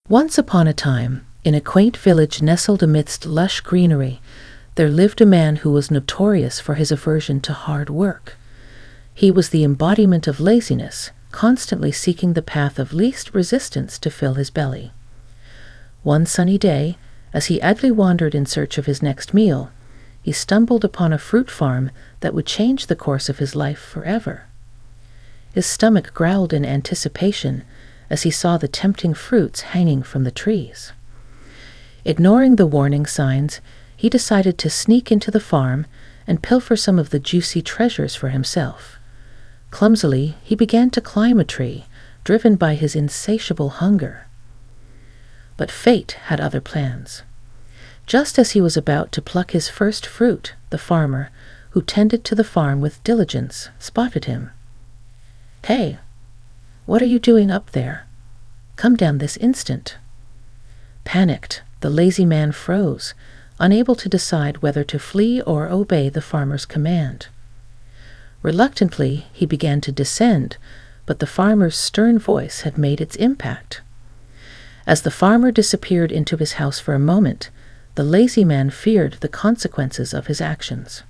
Once upon a time, in a quaint village nestled amidst lush greenery, there lived a man who was notorious for his aversion to hard work. He was the embodiment of laziness, constantly seeking the path of least resistance to fill his belly. One sunny day, as he idly wandered in search of his next meal, he stumbled upon a fruit farm that would change the course of his life forever. His stomach growled in anticipation as he saw the tempting fruits hanging from the trees. Ignoring the warning signs, he decided to sneak into the farm and pilfer some of the juicy treasures for himself. Clumsily, he began to climb a tree, driven by his insatiable hunger. But fate had other plans. Just as he was about to pluck his first fruit, the farmer, who tended to the farm with diligence, spotted him. "Hey, what are you doing up there? Come down this instant." Panicked, the lazy man froze, unable to decide whether to flee or obey the farmer's command. Reluctantly, he began to descend, but the farmer's stern voice had made its impact. As the farmer disappeared into his house for a moment, the lazy man feared the consequences of his actions.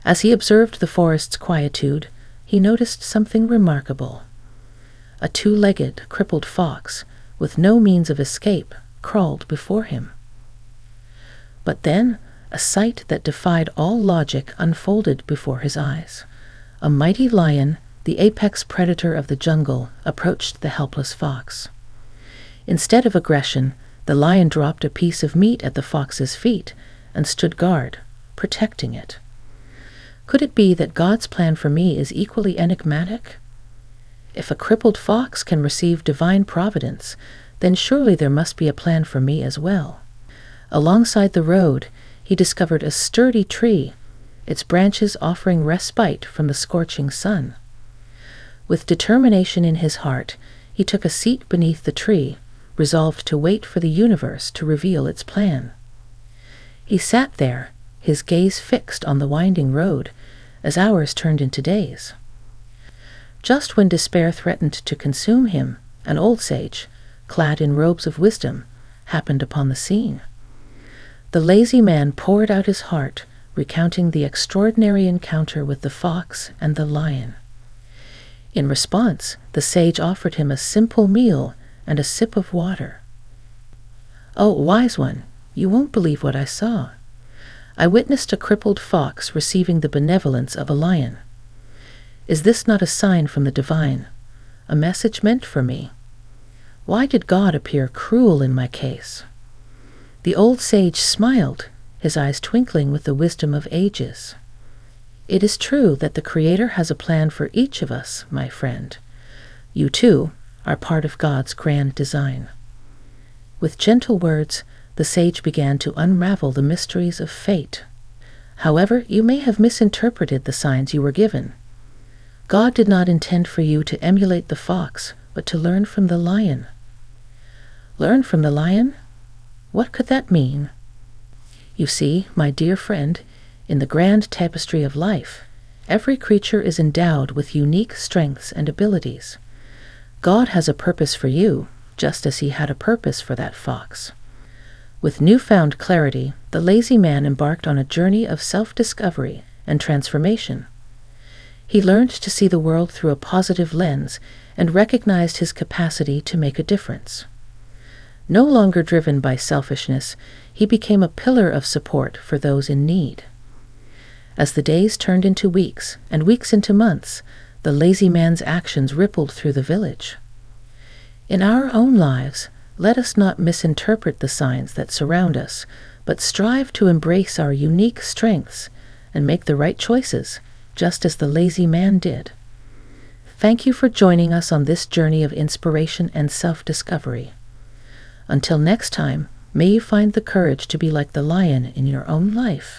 As he observed the forest's quietude, he noticed something remarkable. A two-legged, crippled fox, with no means of escape, crawled before him. But then, a sight that defied all logic unfolded before his eyes. A mighty lion, the apex predator of the jungle, approached the helpless fox. Instead of aggression, the lion dropped a piece of meat at the fox's feet and stood guard, protecting it. Could it be that God's plan for me is equally enigmatic? If a crippled fox can receive divine providence, then surely there must be a plan for me as well. Alongside the road, he discovered a sturdy tree, its branches offering respite from the scorching sun. With determination in his heart, he took a seat beneath the tree, resolved to wait for the universe to reveal its plan. He sat there, his gaze fixed on the winding road, as hours turned into days. Just when despair threatened to consume him, an old sage, clad in robes of wisdom, happened upon the scene. The lazy man poured out his heart, recounting the extraordinary encounter with the fox and the lion. In response, the sage offered him a simple meal and a sip of water. "Oh, wise one, you won't believe what I saw. I witnessed a crippled fox receiving the benevolence of a lion. Is this not a sign from the divine, a message meant for me? Why did God appear cruel in my case?" The old sage smiled, his eyes twinkling with the wisdom of ages. "It is true that the Creator has a plan for each of us, my friend. You too are part of God's grand design." With gentle words, the sage began to unravel the mysteries of fate. "However, you may have misinterpreted the signs you were given. God did not intend for you to emulate the fox, but to learn from the lion." "Learn from the lion? What could that mean?" "You see, my dear friend, in the grand tapestry of life, every creature is endowed with unique strengths and abilities. God has a purpose for you, just as he had a purpose for that fox." With newfound clarity, the lazy man embarked on a journey of self-discovery and transformation. He learned to see the world through a positive lens and recognized his capacity to make a difference. No longer driven by selfishness, he became a pillar of support for those in need. As the days turned into weeks and weeks into months, the lazy man's actions rippled through the village. In our own lives, let us not misinterpret the signs that surround us, but strive to embrace our unique strengths and make the right choices, just as the lazy man did. Thank you for joining us on this journey of inspiration and self-discovery. Until next time, may you find the courage to be like the lion in your own life.